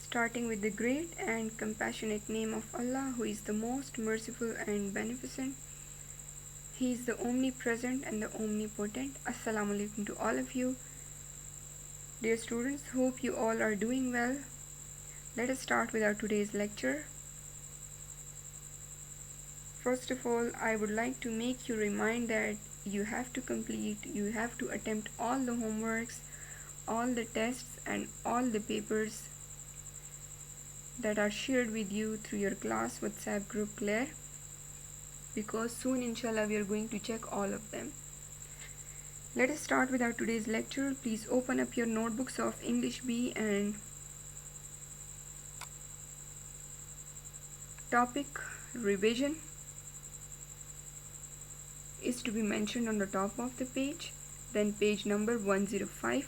starting with the great and compassionate name of Allah, who is the most merciful and beneficent. He is the omnipresent and the omnipotent. Assalamu alaikum to all of you. Dear students, hope you all are doing well. Let us start with our today's lecture. First of all, I would like to make you remind that you have to attempt all the homeworks, all the tests and all the papers that are shared with you through your class WhatsApp group, clear? Because soon inshallah we are going to check all of them. Let us start with our today's lecture. Please open up your notebooks of English B and topic revision is to be mentioned on the top of the page, then page number 105,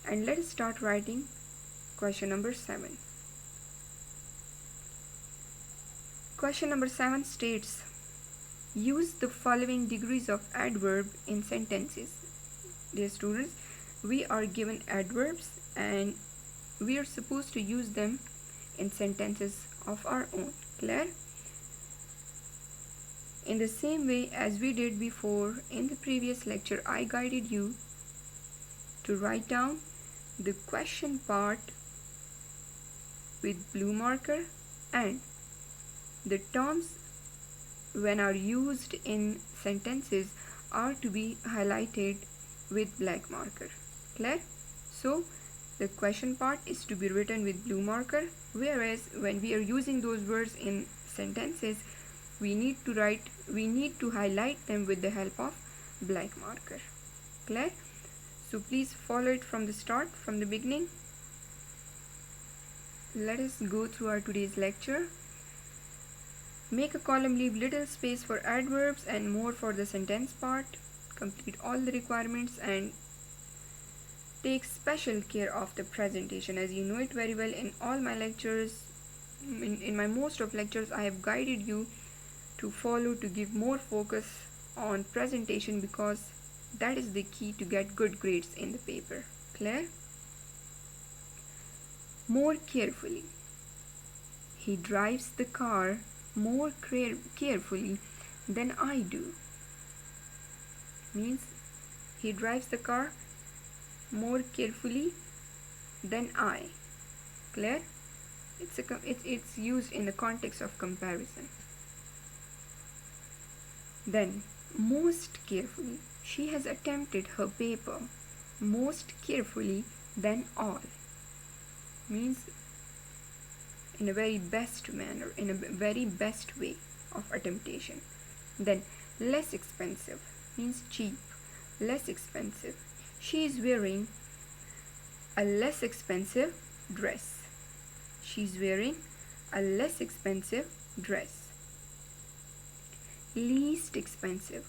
and let us start writing question number 7. Question number 7 states, use the following degrees of adverb in sentences. Dear students, we are given adverbs and we are supposed to use them in sentences of our own, clear? In the same way as we did before in the previous lecture, I guided you to write down the question part with blue marker and the terms when are used in sentences are to be highlighted with black marker, clear? So the question part is to be written with blue marker, whereas when we are using those words in sentences, we need to highlight them with the help of black marker, clear? So please follow it from the start, from the beginning. Let us go through our today's lecture. Make a column, leave little space for adverbs and more for the sentence part. Complete all the requirements and take special care of the presentation. As you know it very well, in all my lectures, in my most of lectures, I have guided you to follow, to give more focus on presentation, because that is the key to get good grades in the paper, clear? More carefully. He drives the car more carefully than I do. Means he drives the car more carefully than I, clear? It's used in the context of comparison. Then most carefully, she has attempted her paper most carefully than all. Means in a very best manner, in a very best way of attemptation. Then less expensive means cheap, less expensive. She is wearing a less expensive dress. She's wearing a less expensive dress. Least expensive.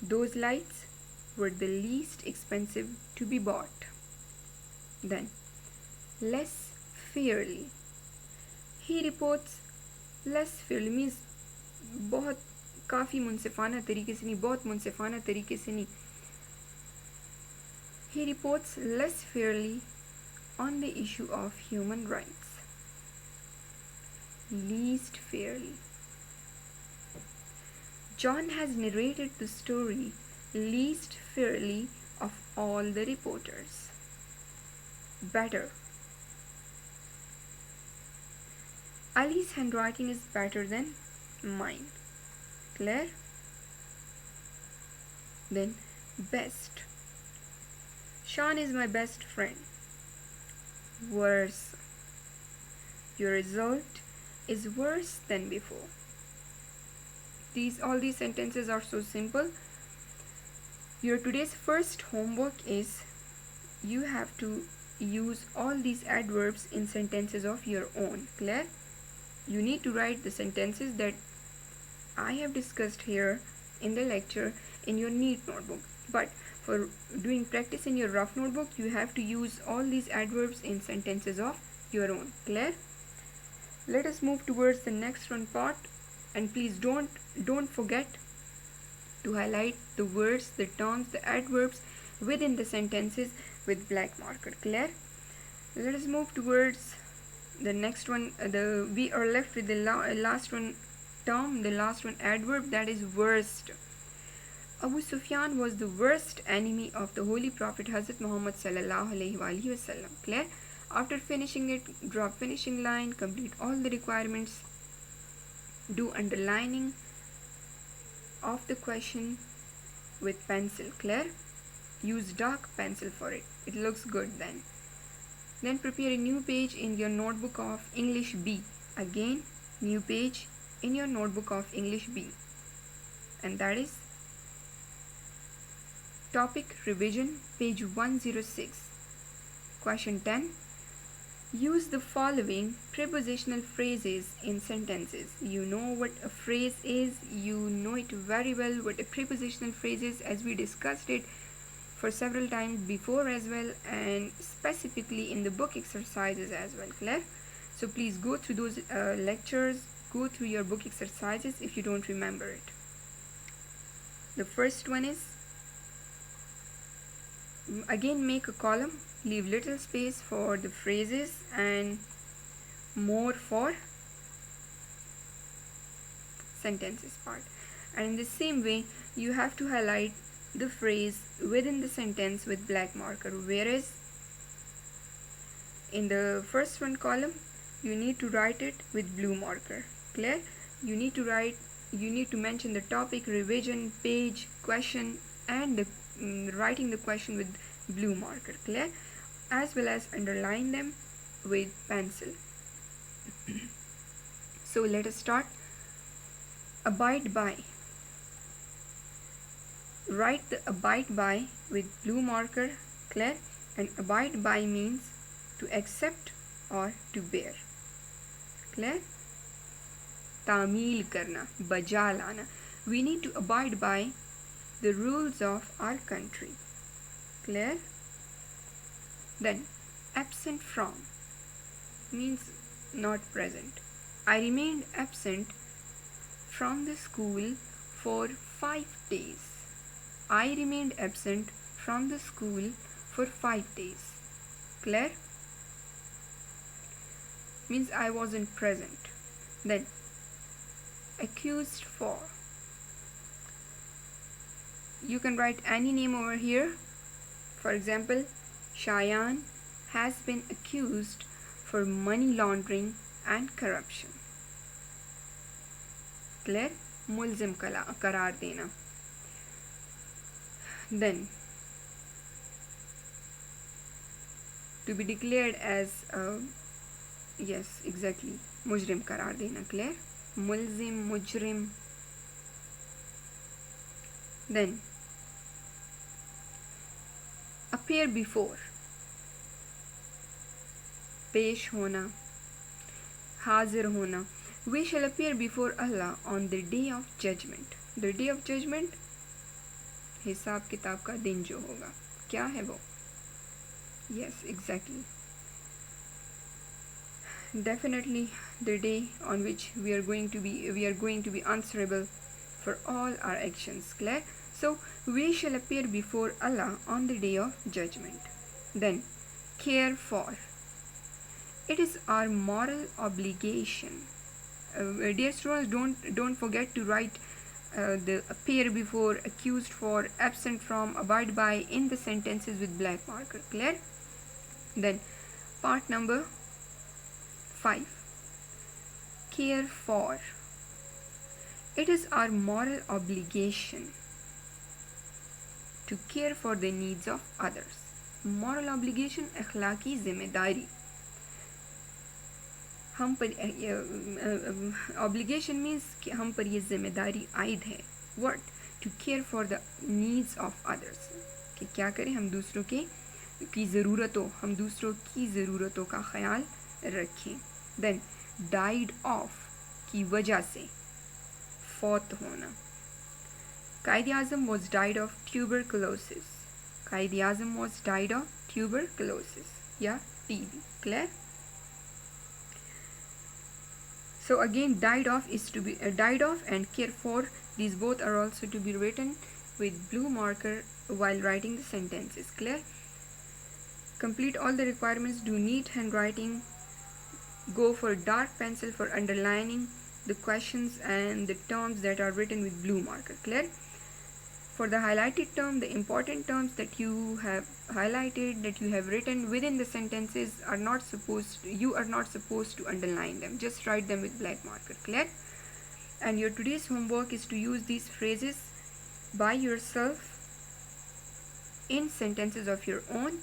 Those lights were the least expensive to be bought. Then less fairly. He reports less fairly means बहुत काफ़ी मुंसिफाना तरीके से नहीं, बहुत मुंसिफाना तरीके से नहीं. He reports less fairly on the issue of human rights. Least fairly. John has narrated the story least fairly of all the reporters. Better. Ali's handwriting is better than mine, clear? Then best. Sean is my best friend. Worse. Your result is worse than before. All these sentences are so simple. Your today's first homework is you have to use all these adverbs in sentences of your own, clear? You need to write the sentences that I have discussed here in the lecture in your neat notebook. But for doing practice in your rough notebook, you have to use all these adverbs in sentences of your own, clear? Let us move towards the next one part, and please don't forget to highlight the words, the terms, the adverbs within the sentences with black marker, clear? Let us move towards the next one. We are left with the last one term, the last one adverb, that is worst. Abu Sufyan was the worst enemy of the Holy Prophet Hazrat Muhammad sallallahu alaihi wasallam. Clear? After finishing it, drop finishing line, complete all the requirements, do underlining of the question with pencil. Clear? Use dark pencil for it. It looks good then. Then prepare a new page in your notebook of English B. Again, new page in your notebook of English B. And that is topic revision, page 106. Question 10. Use the following prepositional phrases in sentences. You know what a phrase is. You know it very well what a prepositional phrase is, as we discussed it for several times before as well, and specifically in the book exercises as well. Clear? So please go through those lectures, go through your book exercises if you don't remember it. The first one is, again make a column, leave little space for the phrases and more for sentences part. And in the same way, you have to highlight the phrase within the sentence with black marker, whereas in the first one column you need to write it with blue marker. Clear? You need to mention the topic, revision, page, question, and the writing the question with blue marker. Clear? As well as underline them with pencil. So let us start. Abide by. Write the abide by with blue marker. Clear? And abide by means to accept or to bear. Clear? Tamil karna, baja lana. We need to abide by the rules of our country. Clear? Then absent from means not present. I remained absent from the school for 5 days. I remained absent from the school for 5 days. Clear? Means I wasn't present. Then accused for. You can write any name over here. For example, Shayan has been accused for money laundering and corruption. Clear? मुल्ज़िम करार देना. Then to be declared as yes, exactly, मुजरिम करार देना. Clear? मुल्ज़िम, मुजरिम. Then appear before. पेश होना, हाजिर होना. We shall appear before Allah on the day of judgment. The day of judgment, हिसाब किताब का दिन जो होगा. क्या है वो? Yes, exactly. Definitely the day on which we are going to be answerable for all our actions. Clear? So we shall appear before Allah on the day of judgment. Then care for. It is our moral obligation. Dear students, don't forget to write the appear before, accused for, absent from, abide by in the sentences with black marker. Clear? Then part number 5. Care for. It is our moral obligation to care for the needs of others. Moral obligation, अखलाकी जिम्मेदारी. हम पर obligation means कि हम पर ये जिम्मेदारी आयद है. What? To care for the needs of others. कि क्या करें, हम दूसरों की ज़रूरतों का ख्याल रखें. Then died of की वजह से, फौत होना. Quaid-e-Azam was died of tuberculosis. Quaid-e-Azam was died of tuberculosis या TB. Clear? So again, died of is to be died of and care for. These both are also to be written with blue marker while writing the sentences. Clear? Complete all the requirements. Do neat handwriting. Go for dark pencil for underlining the questions and the terms that are written with blue marker. Clear? For the highlighted term, the important terms that you have highlighted, that you have written within the sentences you are not supposed to underline them. Just write them with black marker. Clear? And your today's homework is to use these phrases by yourself in sentences of your own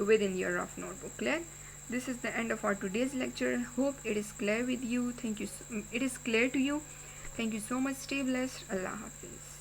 within your rough notebook. Clear? This is the end of our today's lecture. Hope it is clear with you. It is clear to you. Thank you so much. Stay blessed. Allah Hafiz.